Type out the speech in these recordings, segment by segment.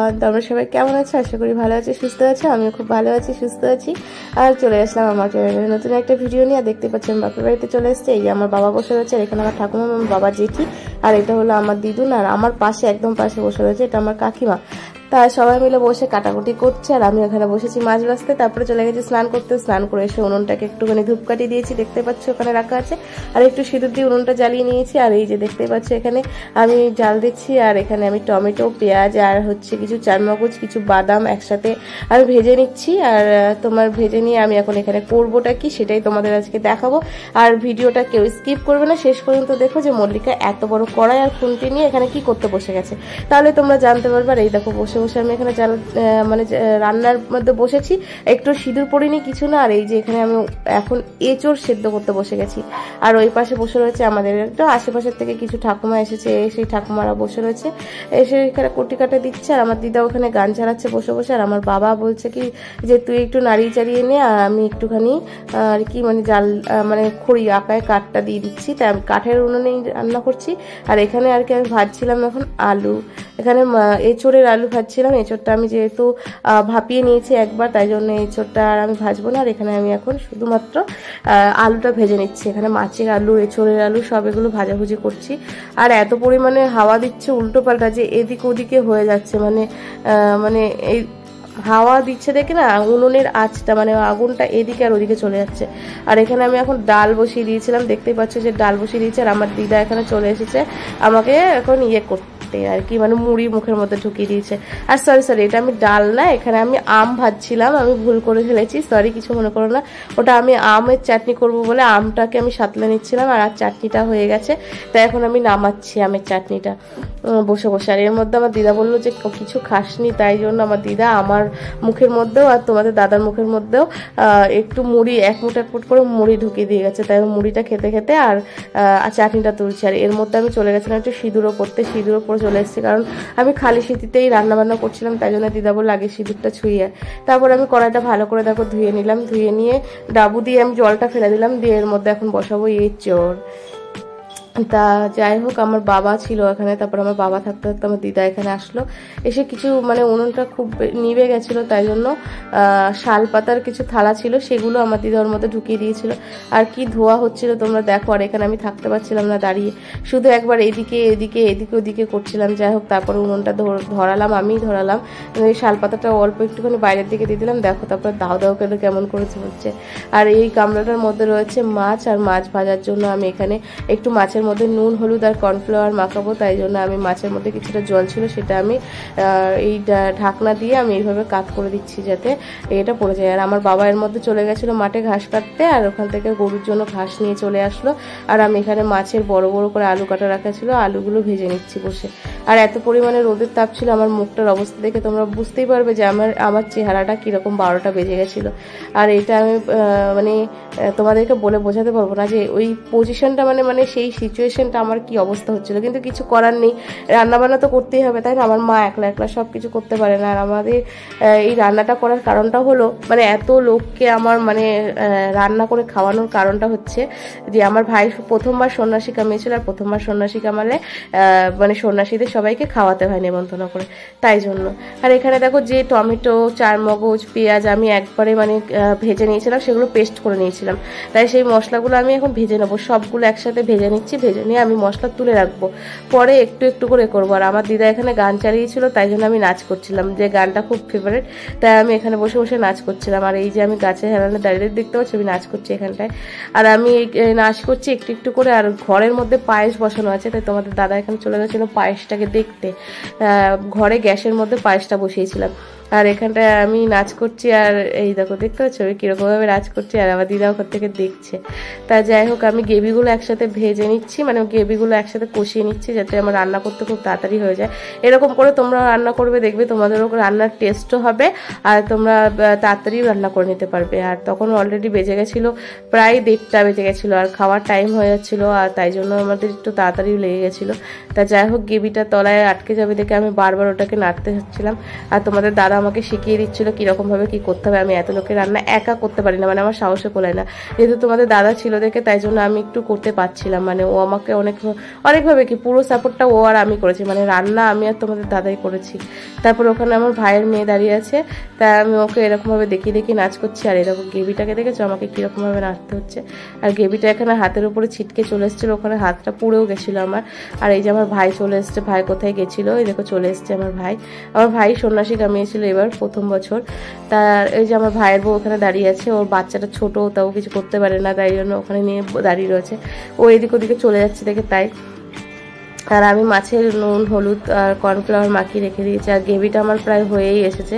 Everyone, তোমরা সবাই কেমন আছো? আশা করি ভালো আছো, সুস্থ আছো। আমিও খুব ভালো আছি, সুস্থ আছি। আর চলে আসলাম আমার চ্যানেলে নতুন একটা ভিডিও নিয়ে। আর দেখতে পাচ্ছি আমি বাপের বাড়িতে চলে এসেছি। এই যে আমার বাবা বসে রয়েছে, আর এখানে আমার ঠাকুমা, আমার বাবা জেঠি, আর এটা হলো আমার দিদুন। আর আমার পাশে একদম পাশে বসে রয়েছে এটা আমার কাকিমা। তা সবাই মিলে বসে কাটাকুটি করছে, আর আমি ওখানে বসেছি মাছ ভাজতে। তারপরে চলে গেছি স্নান করতে। স্নান করে এসে উনুনটাকে একটুখানি ধূপকাঠি দিয়েছি, দেখতে পাচ্ছ ওখানে রাখা আছে, আর একটু সিঁদুর দিয়ে উনুনটা জ্বালিয়ে নিয়েছি। আর এই যে দেখতে পাচ্ছ এখানে আমি জাল দিচ্ছি, আর এখানে আমি টমেটো, পেঁয়াজ আর হচ্ছে কিছু চারমগজ, কিছু বাদাম একসাথে আমি ভেজে নিচ্ছি। আর তোমার ভেজে নিয়ে আমি এখন এখানে করবোটা কি সেটাই তোমাদের আজকে দেখাবো। আর ভিডিওটা কেউ স্কিপ করবে না, শেষ পর্যন্ত দেখো যে মল্লিকা এত বড় কড়াই আর খুন্তি নিয়ে এখানে কি করতে বসে গেছে, তাহলে তোমরা জানতে পারবে। আর এই দেখো বসে বসে আমি এখানে মানে রান্নার মধ্যে বসেছি, একটু সিঁদুর পরিনি কিছু না। আর এই যে এখানে আমি এখন এঁচোড় সেদ্ধ করতে বসে গেছি। আর ওই পাশে বসে রয়েছে আমাদের একটু আশেপাশের থেকে কিছু ঠাকুমা এসেছে, সেই ঠাকুমারা বসে রয়েছে, এসে এখানে কুটি কাটা দিচ্ছে। আর আমার দিদা ওখানে গান চালাচ্ছে বসে বসে। আর আমার বাবা বলছে কি যে তুই একটু নাড়িয়ে চাড়িয়ে নে, আর আমি একটুখানি আর কি মানে জাল মানে খড়ি আঁকায় কাঠটা দিয়ে দিচ্ছি। তাই আমি কাঠের উনুনেই রান্না করছি। আর এখানে আর কি আমি ভাজছিলাম এখন আলু, এখানে এঁচোড়ের আলু ভাজছিলাম। এঁচোড়টা আমি যেহেতু ভাপিয়ে নিয়েছি একবার, তাই জন্য এঁচোড়টা আর আমি ভাজবো না। আর এখানে আমি এখন শুধুমাত্র আলুটা ভেজে নিচ্ছি। এখানে মাছের আলু, এঁচোড়ের আলু সব এগুলো ভাজাভুজি করছি। আর এত পরিমাণে হাওয়া দিচ্ছে উল্টো পাল্টা যে এদিক ওদিকে হয়ে যাচ্ছে, মানে এই হাওয়া দিচ্ছে দেখে না উনুনের আঁচটা মানে আগুনটা এদিকে আর ওদিকে চলে যাচ্ছে। আর এখানে আমি এখন ডাল বসিয়ে দিয়েছিলাম, দেখতেই পাচ্ছ যে ডাল বসিয়ে দিয়েছে। আর আমার দিদা এখানে চলে এসেছে আমাকে এখন করতে আর কি, মানে মুড়ি মুখের মধ্যে ঢুকিয়ে দিয়েছে। আর সরি এটা আমি ডাল না, এখানে আমি আম ভাজছিলাম, আমি ভুল করে ফেলেছি, সরি কিছু মনে করো না। ওটা আমি আমের চাটনি করব বলে আমটাকে আমি সাতলে নিচ্ছিলাম, আর চাটনিটা হয়ে গেছে, তাই এখন আমি নামাচ্ছি আমের চাটনিটা বসে বসে। আর এর মধ্যে আমার দিদা বললো যে কিছু খাসনি, তাই জন্য আমার দিদা আমার মুখের মধ্যেও আর তোমাদের দাদার মুখের মধ্যেও একটু মুড়ি এক মুঠ করে মুড়ি ঢুকিয়ে দিয়ে গেছে। তাই মুড়িটা খেতে খেতে আর চাটনিটা তুলছি। আর এর মধ্যে আমি চলে গেছিলাম একটু সিঁদুরও করতে, সিঁদুরও পরে চলে এসেছি, কারণ আমি খালি সিঁথিতেই রান্নাবান্না করছিলাম, তাই জন্য দিদা বললো আগে সিঁদুরটা ছুঁয়ে। তারপর আমি কড়াইটা ভালো করে দেখো ধুয়ে নিলাম, ধুয়ে নিয়ে ডাবু দিয়ে আমি জলটা ফেলে দিলাম, দিয়ে এর মধ্যে এখন বসাবো এঁচোড়। তা যাই হোক আমার বাবা ছিল এখানে, তারপর আমার বাবা থাকতে থাকতে আমার দিদা এখানে আসলো, এসে কিছু মানে উনুনটা খুব নিভে গেছিলো, তাই জন্য শাল পাতার কিছু থালা ছিল সেগুলো আমার দিদা ওর মধ্যে ঢুকিয়ে দিয়েছিল। আর কি ধোয়া হচ্ছিল তোমরা দেখো। আর এখানে আমি থাকতে পারছিলাম না দাঁড়িয়ে, শুধু একবার এদিকে এদিকে এদিকে ওদিকে করছিলাম। যাই হোক তারপর উনুনটা ধরালাম, আমিই ধরালাম, শাল পাতাটা অল্প একটুখানি বাইরের দিকে দিয়ে দিলাম, দেখো তারপর দাও দাও করে কেমন করে হচ্ছে। আর এই গামলাটার মধ্যে রয়েছে মাছ, আর মাছ ভাজার জন্য আমি এখানে একটু মাছের মধ্যে নুন হলুদ আর কর্নফ্লাওয়ার মাখাবো, তাই জন্য আমি মাছের মধ্যে কিছুটা জল ছিল সেটা আমি এই ঢাকনা দিয়ে আমি এইভাবে কাট করে দিচ্ছি যাতে এটা পড়ে যায়। আর আমার বাবা এর মধ্যে চলে গেছিলো মাঠে ঘাস কাটতে, আর ওখান থেকে গরুর জন্য ঘাস নিয়ে চলে আসলো। আর আমি এখানে মাছের বড় বড় করে আলু কাটা রাখা ছিল, আলুগুলো ভেজে নিচ্ছি বসে। আর এত পরিমাণে রোদের তাপ ছিল, আমার মুখটার অবস্থা দেখে তোমরা বুঝতেই পারবে যে আমার চেহারাটা কীরকম 12টা বেজে গেছিলো। আর এটা আমি মানে তোমাদেরকে বলে বোঝাতে পারবো না যে ওই পজিশনটা মানে সেই সিচুয়েশনটা আমার কি অবস্থা হচ্ছিল, কিন্তু কিছু করার নেই, রান্নাবান্না তো করতেই হবে, তাই না? আমার মা একলা একলা সব কিছু করতে পারে না। আর আমাদের এই রান্নাটা করার কারণটা হলো মানে এত লোককে আমার মানে রান্না করে খাওয়ানোর কারণটা হচ্ছে যে আমার ভাই প্রথমবার সন্ন্যাসী কামিয়েছিল, আর প্রথমবার সন্ন্যাসী কামালে মানে সন্ন্যাসীদের সবাইকে খাওয়াতে হয় নেমন্তন্ন করে, তাই জন্য। আর এখানে দেখো যে টমেটো, চারমগজ, পেঁয়াজ আমি একবারে মানে ভেজে নিয়েছিলাম, সেগুলো পেস্ট করে নিয়েছিলাম, তাই সেই মশলাগুলো আমি এখন ভেজে নেবো, সবগুলো একসাথে ভেজে নিচ্ছি। ভেজে নিয়ে আমি মশলা তুলে রাখবো, পরে একটু একটু করে করবো। আর আমার দিদা এখানে গান চালিয়েছিল, তাই জন্য আমি নাচ করছিলাম, যে গানটা খুব ফেভারিট, তাই আমি এখানে বসে বসে নাচ করছিলাম। আর এই যে আমি গাছের হেলানে দাঁড়িয়ে দেখতে পাচ্ছি আমি নাচ করছি এখানটায়, আর আমি নাচ করছি একটু একটু করে। আর ঘরের মধ্যে পায়েস বসানো আছে, তাই তোমাদের দাদা এখানে চলে গেছিলো পায়েসটাকে দেখতে, ঘরে গ্যাসের মধ্যে পায়েসটা বসিয়েছিলাম। আর এখানটায় আমি নাচ করছি, আর এই দেখো দেখতে পাচ্ছ আমি কিরকমভাবে নাচ করছি, আর আমার দিদা ওখান থেকে দেখছে। তা যাই হোক আমি গ্রেভিগুলো একসাথে ভেজে নিচ্ছি, মানে গ্রেভিগুলো একসাথে কষিয়ে নিচ্ছি যাতে আমার রান্না করতে খুব তাড়াতাড়ি হয়ে যায়। এরকম করে তোমরা রান্না করবে, দেখবে তোমাদেরও রান্নার টেস্টও হবে, আর তোমরা তাড়াতাড়ি রান্না করে নিতে পারবে। আর তখন অলরেডি বেজে গেছিলো প্রায় 1:30 বেজে গেছিলো, আর খাওয়ার টাইম হয়ে যাচ্ছিলো, আর তাই জন্য আমাদের একটু তাড়াতাড়ি লেগে গেছিলো। তা যাই হোক গ্রেভিটা তলায় আটকে যাবে দেখে আমি বারবার ওটাকে নাড়তে হচ্ছিলাম। আর তোমাদের দাদা আমাকে শিখিয়ে দিচ্ছিলো কীরকমভাবে কী করতে হবে। আমি এত লোকের রান্না একা করতে পারি না, মানে আমার সাহসে কোলায় না। যেহেতু তোমাদের দাদা ছিল দেখে তাই জন্য আমি একটু করতে পারছিলাম, মানে ও আমাকে অনেকভাবে কি পুরো সাপোর্টটা ও আর আমি করেছি, মানে রান্না আমি আর তোমাদের দাদাই করেছি। তারপর ওখানে আমার ভাইয়ের মেয়ে দাঁড়িয়ে আছে, তাই আমি ওকে এরকমভাবে দেখিয়ে নাচ করছি। আর এরকম গ্রেভিটাকে দেখেছো আমাকে কীরকমভাবে নাচতে হচ্ছে। আর গ্রেভিটা এখানে হাতের উপরে ছিটকে চলে এসেছিলো, ওখানে হাতটা পুড়েও গেছিলো আমার। আর এই যে আমার ভাই চলে এসছে, ভাই কোথায় গেছিলো, এই দেখো চলে এসছে আমার ভাই সন্ন্যাসী কামিয়েছিল এবার প্রথম বছর। তার এই যে আমার ভাইয়ের বউ ওখানে দাঁড়িয়ে আছে, ওর বাচ্চাটা ছোট, তাও কিছু করতে পারে না, তাই জন্য ওখানে নিয়ে দাঁড়িয়ে রয়েছে। ও এদিক ওদিকে চলে যাচ্ছে দেখে তাই। আর আমি মাছের নুন হলুদ আর কর্নফ্লাওয়ার মাখিয়ে রেখে দিয়েছি। আর গ্রেভিটা আমার প্রায় হয়েই এসেছে।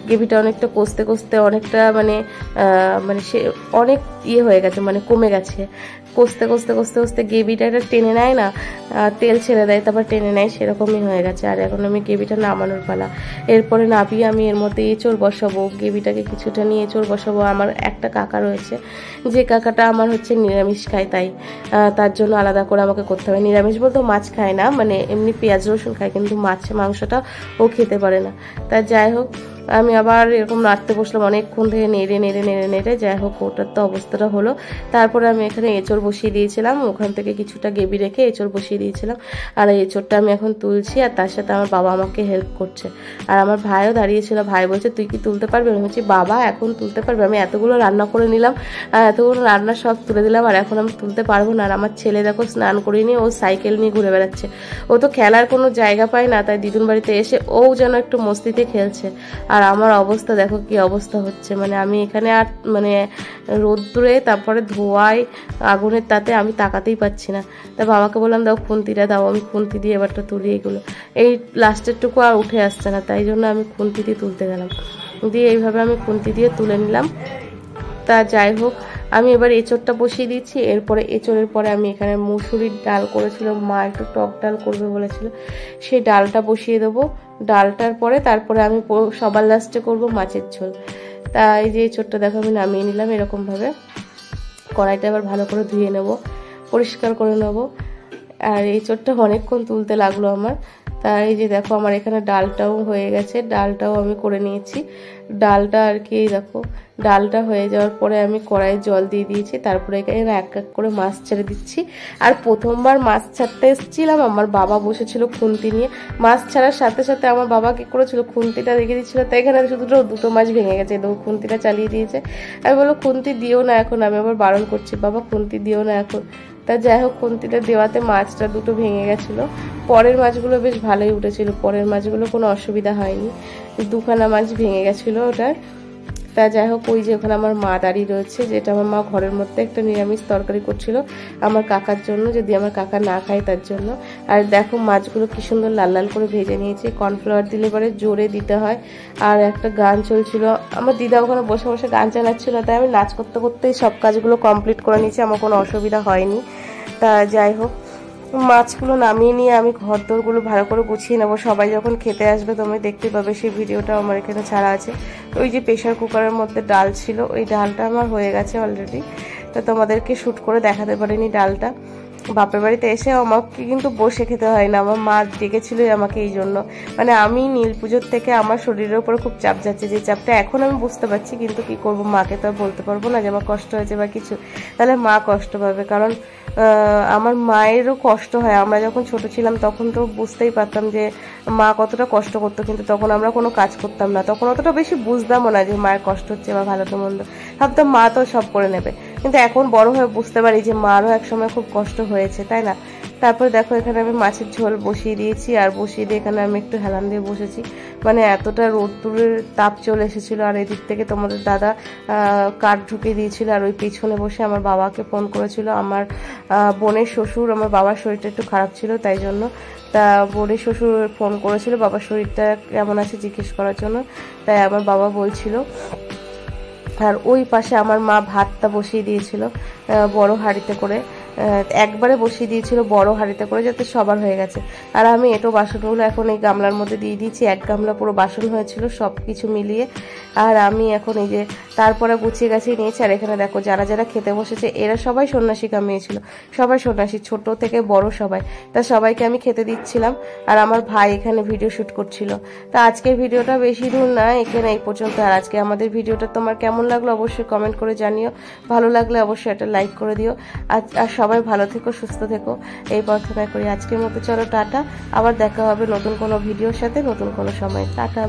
গ্রেভিটা অনেকটা কষতে অনেকটা মানে সে অনেক হয়ে গেছে, মানে কমে গেছে। কষতে গ্রেভিটা এটা টেনে নেয় না, তেল ছেড়ে দেয় তারপর টেনে নেয়, সেরকমই হয়ে গেছে। আর এখন আমি গ্রেভিটা নামানোর পালা। এরপরে নামিয়ে আমি এর মধ্যে এঁচড় বসাবো, গ্রেভিটাকে কিছুটা নিয়ে এঁচড় বসাবো। আমার একটা কাকা রয়েছে, যে কাকাটা আমার হচ্ছে নিরামিষ খায়, তাই তার জন্য আলাদা করে আমাকে করতে হবে। নিরামিষ বলতে মাছ খায় না, মানে এমনি পেঁয়াজ রসুন খায়, কিন্তু মাংসটা ও খেতে পারে না। তা যাই হোক, আমি আবার এরকম নাড়তে বসলাম অনেকক্ষণ থেকে, নেড়ে যাই হোক ওটার তো অবস্থাটা হলো। তারপরে আমি এখানে এঁচড় বসিয়ে দিয়েছিলাম, ওখান থেকে কিছুটা গ্রেভি রেখে এঁচড় বসিয়ে দিয়েছিলাম। আর এই এঁচড়টা আমি এখন তুলছি, আর তার সাথে আমার বাবা আমাকে হেল্প করছে। আর আমার ভাইও দাঁড়িয়েছিল, ভাই বলছে তুই কি তুলতে পারবি? আমি বলছি বাবা এখন তুলতে পারবে? আমি এতগুলো রান্না করে নিলাম, এতগুলো রান্না সব তুলে দিলাম, আর এখন আমি তুলতে পারবো না। আর আমার ছেলে দেখো স্নান করে নিয়ে ও সাইকেল নিয়ে ঘুরে বেড়াচ্ছে। ও তো খেলার কোনো জায়গা পায় না, তাই দিদুন বাড়িতে এসে ও যেন একটু মস্তিতে খেলছে। আর আমার অবস্থা দেখো কি অবস্থা হচ্ছে, মানে আমি এখানে আর মানে রোদ্দুরে তারপরে ধোয়ায় আগুনের তাতে আমি তাকাতেই পাচ্ছি না। তা বাবাকে বললাম দাও খুন্তিটা দাও, আমি খুন্তি দিয়ে এবারটা তুলি। এগুলো এই লাস্টেরটুকু আর উঠে আসছে না, তাই জন্য আমি খুন্তি দিয়ে তুলতে গেলাম, দিয়ে এইভাবে আমি খুন্তি দিয়ে তুলে নিলাম। তা যাই হোক, আমি এবার এঁচড়টা বসিয়ে দিচ্ছি। এরপরে এঁচড়ের পরে আমি এখানে মুসুরির ডাল করেছিল, মা একটু টক ডাল করবে বলেছিল, সেই ডালটা বসিয়ে দেবো। ডালটার পরে তারপরে আমি সবার লাস্টে করব মাছের ঝোল। তা এই যে এঁচড়টা দেখো আমি নামিয়ে নিলাম এরকমভাবে। কড়াইটা এবার ভালো করে ধুয়ে নেব, পরিষ্কার করে নেব। আর এঁচড়টা অনেকক্ষণ তুলতে লাগলো আমার। তাই এই যে দেখো আমার এখানে ডালটাও হয়ে গেছে, ডালটাও আমি করে নিয়েছি। ডালটা আর কি দেখো, ডালটা হয়ে যাওয়ার পরে আমি কড়াইয়ে জল দিয়ে দিয়েছি। তারপরে এখানে এক এক করে মাছ ছেড়ে দিচ্ছি। আর প্রথমবার মাছ ছাড়তে এসেছিলাম, আমার বাবা বসেছিল খুন্তি নিয়ে। মাছ ছাড়ার সাথে সাথে আমার বাবা কি করেছিল, খুন্তিটা রেখে দিচ্ছিল, তাই এখানে শুধু দুটো মাছ ভেঙে গেছে। দেখো খুন্তিটা চালিয়ে দিয়েছে। আমি বললো খুন্তি দিও না এখন, আমি আবার বারণ করছি বাবা খুন্তি দিও না এখন। তা যাই হোক, খুন্তিটা দেওয়াতে মাছটা দুটো ভেঙে গেছিলো। পরের মাছগুলো বেশ ভালোই উঠেছিল, পরের মাছগুলো কোনো অসুবিধা হয়নি, দুখানা মাছ ভেঙে গেছিলো ওটার। তা যাই হোক, ওই যে ওখানে আমার মা দাঁড়িয়ে রয়েছে, যেটা আমার মা ঘরের মধ্যে একটা নিরামিষ তরকারি করছিল আমার কাকার জন্য, যদি আমার কাকা না খায় তার জন্য। আর দেখো মাছগুলো কি সুন্দর লাল লাল করে ভেজে নিয়েছে। কর্নফ্লাওয়ার দিলে পরে জোরে দিতে হয়। আর একটা গান চলছিল, আমার দিদা ওখানে বসে বসে গান চালাচ্ছিল, তাই আমি নাচ করতে করতেই সব কাজগুলো কমপ্লিট করে নিয়েছি, আমার কোনো অসুবিধা হয়নি। তা যাই হোক, মাছগুলো নামিয়ে নিয়ে আমি ঘর দোরগুলো ভালো করে গুছিয়ে নেবো। সবাই যখন খেতে আসবে তুমি দেখতে পাবে, সেই ভিডিওটা আমার এখানে ছাড়া আছে। ওই যে প্রেশার কুকারের মধ্যে ডাল ছিল, ওই ডালটা আমার হয়ে গেছে অলরেডি, তো তোমাদেরকে শ্যুট করে দেখাতে পারিনি ডালটা। বাপের বাড়িতে এসে আমাকে কিন্তু বসে খেতে হয় না, আমার মা ডেকেছিল আমাকে এই জন্য। মানে আমি নীল পুজোর থেকে আমার শরীরের উপরে খুব চাপ যাচ্ছে, যে চাপটা এখন আমি বুঝতে পারছি, কিন্তু কি করব, মাকে তো আর বলতে পারবো না যে আমার কষ্ট হয়েছে বা কিছু, তাহলে মা কষ্ট পাবে। কারণ আমার মায়েরও কষ্ট হয়। আমরা যখন ছোট ছিলাম তখন তো বুঝতেই পারতাম যে মা কতটা কষ্ট করতো, কিন্তু তখন আমরা কোনো কাজ করতাম না, তখন অতটা বেশি বুঝতামও না যে মায়ের কষ্ট হচ্ছে বা ভালো তো মন্দ, ভাবতাম মা তো সব করে নেবে। কিন্তু এখন বড় হয়ে বুঝতে পারি যে মারও একসময় খুব কষ্ট হয়েছে, তাই না। তারপরে দেখো এখানে আমি মাছের ঝোল বসিয়ে দিয়েছি, আর বসিয়ে দিয়ে এখানে আমি একটু হেলান দিয়ে বসেছি, মানে এতটা রোদ্দুরের তাপ চলে এসেছিলো। আর এদিক থেকে তোমাদের দাদা কাঠ ঢুকিয়ে দিয়েছিল, আর ওই পেছনে বসে আমার বাবাকে ফোন করেছিল। আমার বোনের শ্বশুর, আমার বাবার শরীরটা একটু খারাপ ছিল তাই জন্য, তা বোনের শ্বশুর ফোন করেছিল বাবার শরীরটা কেমন আছে জিজ্ঞেস করার জন্য, তাই আমার বাবা বলছিল। আর ওই পাশে আমার মা ভাতটা বসিয়ে দিয়েছিল বড় হাঁড়িতে করে। একবারে বসিয়ে দিয়েছিল বড় হাঁড়িতে করে, যাতে সবার হয়ে গেছে। আর আমি এঁটো বাসনগুলো এখন এই গামলার মধ্যে দিয়ে দিয়েছি, এক গামলা পুরো বাসন হয়েছিল সব কিছু মিলিয়ে। আর আমি এখন এই যে তারপরে গুছিয়ে গাছিয়ে নিয়েছি। আর এখানে দেখো যারা যারা খেতে বসেছে এরা সবাই সন্ন্যাসী কামিয়েছিল, সবাই সন্ন্যাসী, ছোট থেকে বড় সবাই। তা সবাইকে আমি খেতে দিচ্ছিলাম, আর আমার ভাই এখানে ভিডিও শুট করছিল। তা আজকের ভিডিওটা বেশি দূর না, এখানে এই পর্যন্ত। আর আজকে আমাদের ভিডিওটা তোমার কেমন লাগলো অবশ্যই কমেন্ট করে জানিও, ভালো লাগলে অবশ্যই একটা লাইক করে দিও। আর সবাই ভালো থেকো, সুস্থ থেকো, এই প্রার্থনা করি। আজকের মতো চলো টাটা, আবার দেখা হবে নতুন কোনো ভিডিওর সাথে নতুন কোনো সময়। টাটা।